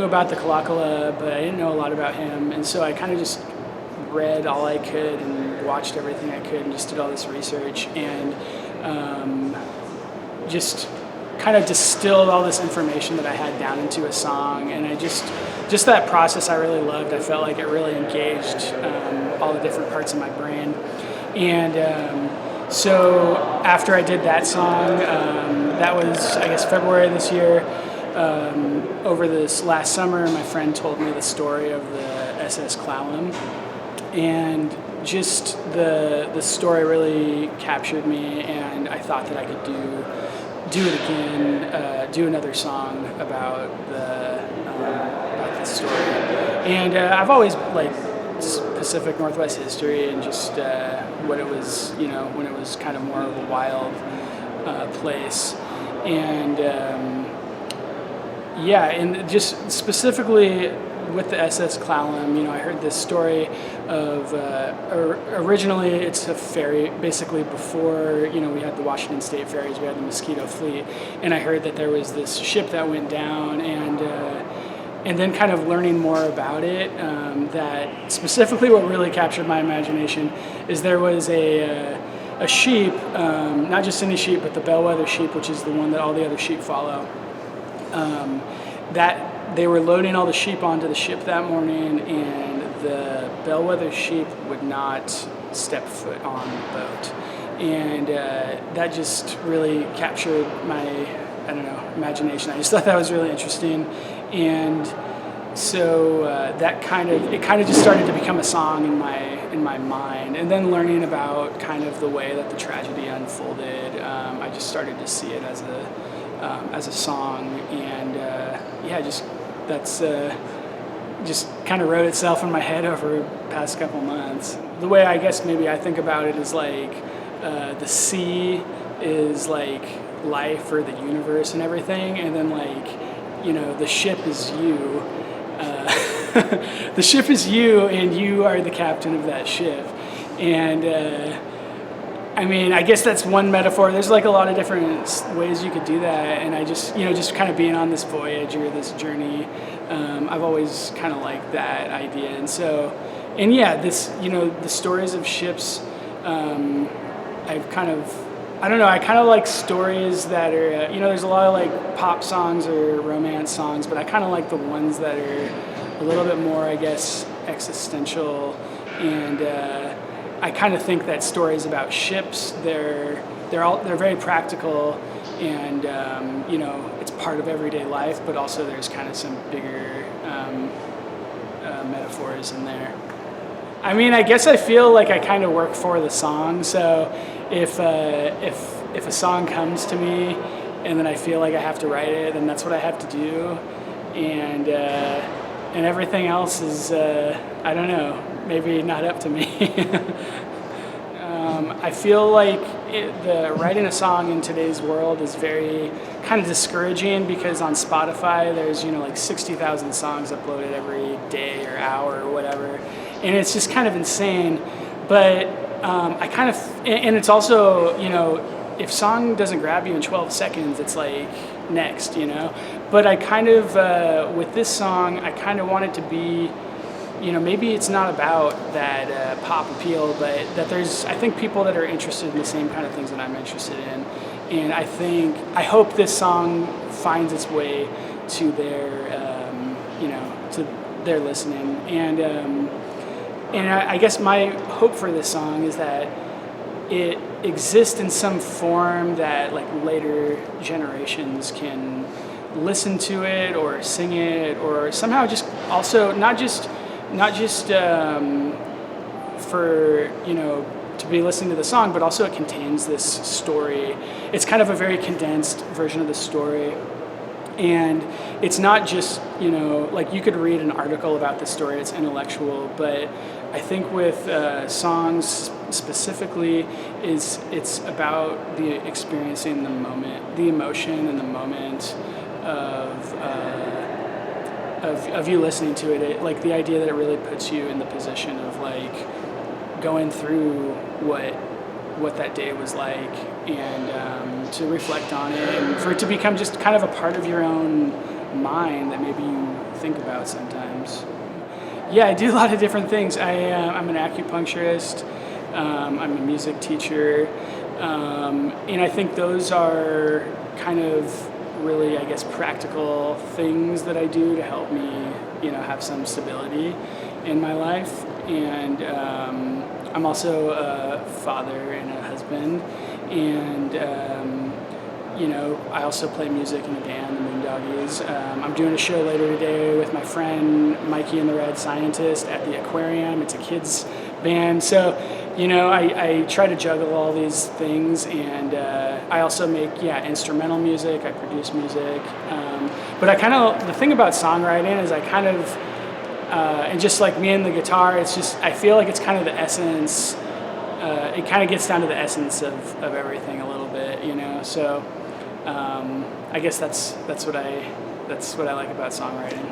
About the Kalakala, but I didn't know a lot about him, and so I kind of just read all I could and watched everything I could and just did all this research and just kind of distilled all this information that I had down into a song. And I just that process I really loved. I felt like it really engaged all the different parts of my brain. And so after I did that song, that was, I guess, February this year. Over this last summer, my friend told me the story of the SS Clallam, and just the story really captured me, and I thought that I could do it again, do another song about the story. And I've always liked Pacific Northwest history and just what it was, when it was kind of more of a wild place, and. And just specifically with the SS Clallam, I heard this story of originally it's a ferry. Basically, before we had the Washington State Ferries, we had the Mosquito Fleet, and I heard that there was this ship that went down, and then kind of learning more about it. That specifically, what really captured my imagination is there was a sheep, not just any sheep, but the Bellwether Sheep, which is the one that all the other sheep follow. That they were loading all the sheep onto the ship that morning, and the Bellwether Sheep would not step foot on the boat. And that just really captured my, imagination. I just thought that was really interesting. And so it kind of just started to become a song in my mind. And then learning about kind of the way that the tragedy unfolded, I just started to see it as a song, and that's just kind of wrote itself in my head over the past couple months. The way I guess maybe I think about it is like the sea is like life or the universe and everything, and then the ship is you. The ship is you, and you are the captain of that ship, and. I guess that's one metaphor. There's like a lot of different ways you could do that, and I just, just kind of being on this voyage or this journey, I've always kind of liked that idea. And so, the stories of ships, I kind of like stories that are, there's a lot of like pop songs or romance songs, but I kind of like the ones that are a little bit more, I guess, existential, and I kind of think that stories about ships, they're very practical, and it's part of everyday life, but also there's kind of some bigger metaphors in there. I guess I feel like I kind of work for the song. So if a song comes to me and then I feel like I have to write it, then that's what I have to do, and everything else is maybe not up to me. I feel like writing a song in today's world is very kind of discouraging, because on Spotify there's 60,000 songs uploaded every day or hour or whatever, and it's just kind of insane. But and it's also, if song doesn't grab you in 12 seconds, it's like next, But I kind of with this song, I kind of want it to be, maybe it's not about that pop appeal, but that I think people that are interested in the same kind of things that I'm interested in. And I hope this song finds its way to their listening. And I guess my hope for this song is that it exists in some form that like later generations can listen to it or sing it, or somehow just also not just for to be listening to the song, but also it contains this story. It's kind of a very condensed version of the story, And it's not just, like you could read an article about the story, it's intellectual, but I think with songs specifically, it's about the experiencing the moment, the emotion and the moment of you listening to it. Like the idea that it really puts you in the position of like going through what that day was like, and to reflect on it, and for it to become just kind of a part of your own mind that maybe you think about sometimes. Yeah, I do a lot of different things. I'm an acupuncturist. I'm a music teacher, and I think those are kind of really, I guess, practical things that I do to help me, have some stability in my life. And I'm also a father and a husband, and I also play music in a band, the Moondoggies. I'm doing a show later today with my friend Mikey and the Red Scientist at the Aquarium. It's a kids band, so I try to juggle all these things, and I also make instrumental music. I produce music, but the thing about songwriting is and just like me and the guitar, it's just, I feel like it's kind of the essence. It kind of gets down to the essence of everything a little bit, So I guess that's what I like about songwriting.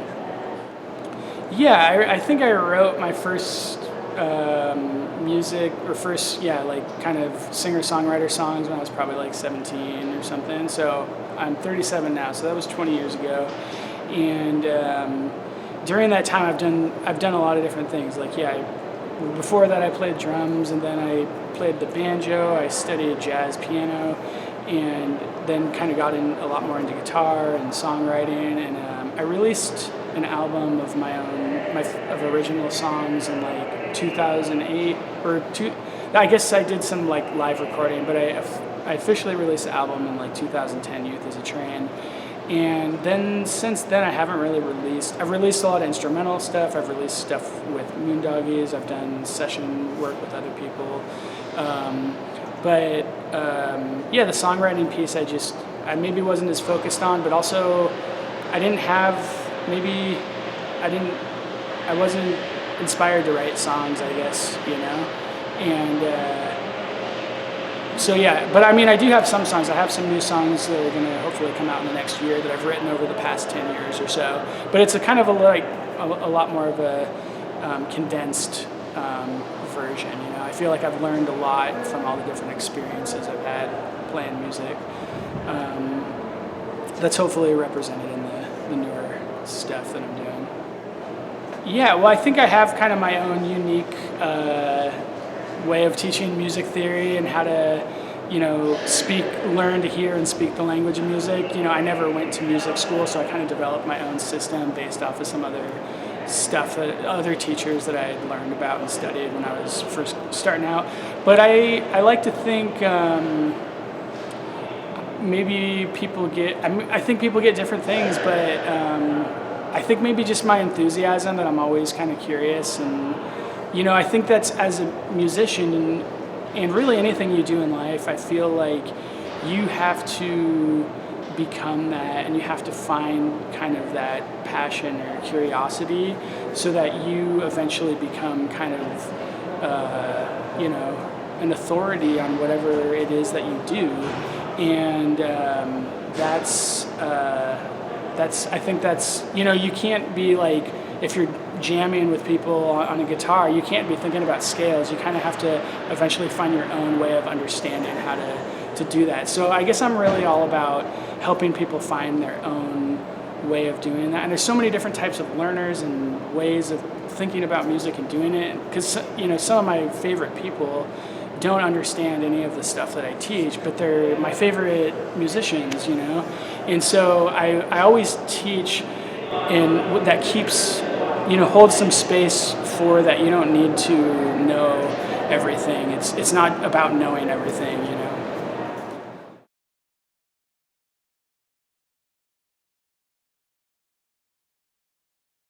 Yeah, I think I wrote my first music, or first kind of singer-songwriter songs when I was probably like 17 or something. So I'm 37 now, so that was 20 years ago, and during that time, I've done a lot of different things. Before that, I played drums, and then I played the banjo. I studied jazz piano, and then kind of got in a lot more into guitar and songwriting. And I released an album of my own, of original songs in like 2008 I guess I did some like live recording, but I officially released the album in like 2010, Youth as a Train. And then since then, I haven't really released. I've released a lot of instrumental stuff. I've released stuff with Moondoggies. I've done session work with other people. The songwriting piece, I maybe wasn't as focused on, but also I wasn't inspired to write songs, I guess, and. But I do have some songs. I have some new songs that are going to hopefully come out in the next year that I've written over the past 10 years or so. But it's a kind of a lot more of a condensed version. I feel like I've learned a lot from all the different experiences I've had playing music. That's hopefully represented in the newer stuff that I'm doing. Yeah, well, I think I have kind of my own unique way of teaching music theory and how to, learn to hear and speak the language of music. I never went to music school, so I kind of developed my own system based off of some other stuff that other teachers that I had learned about and studied when I was first starting out. But I like to think maybe I think people get different things, but I think maybe just my enthusiasm, that I'm always kind of curious, and I think that's, as a musician and really anything you do in life, I feel like you have to become that, and you have to find kind of that passion or curiosity so that you eventually become kind of, an authority on whatever it is that you do. And I think that's, you can't be like, if you're jamming with people on a guitar, you can't be thinking about scales. You kind of have to eventually find your own way of understanding how to do that. So I guess I'm really all about helping people find their own way of doing that. And there's so many different types of learners and ways of thinking about music and doing it. Because, some of my favorite people don't understand any of the stuff that I teach, but they're my favorite musicians, And so I always teach, and that keeps, holds some space for that. You don't need to know everything. It's not about knowing everything,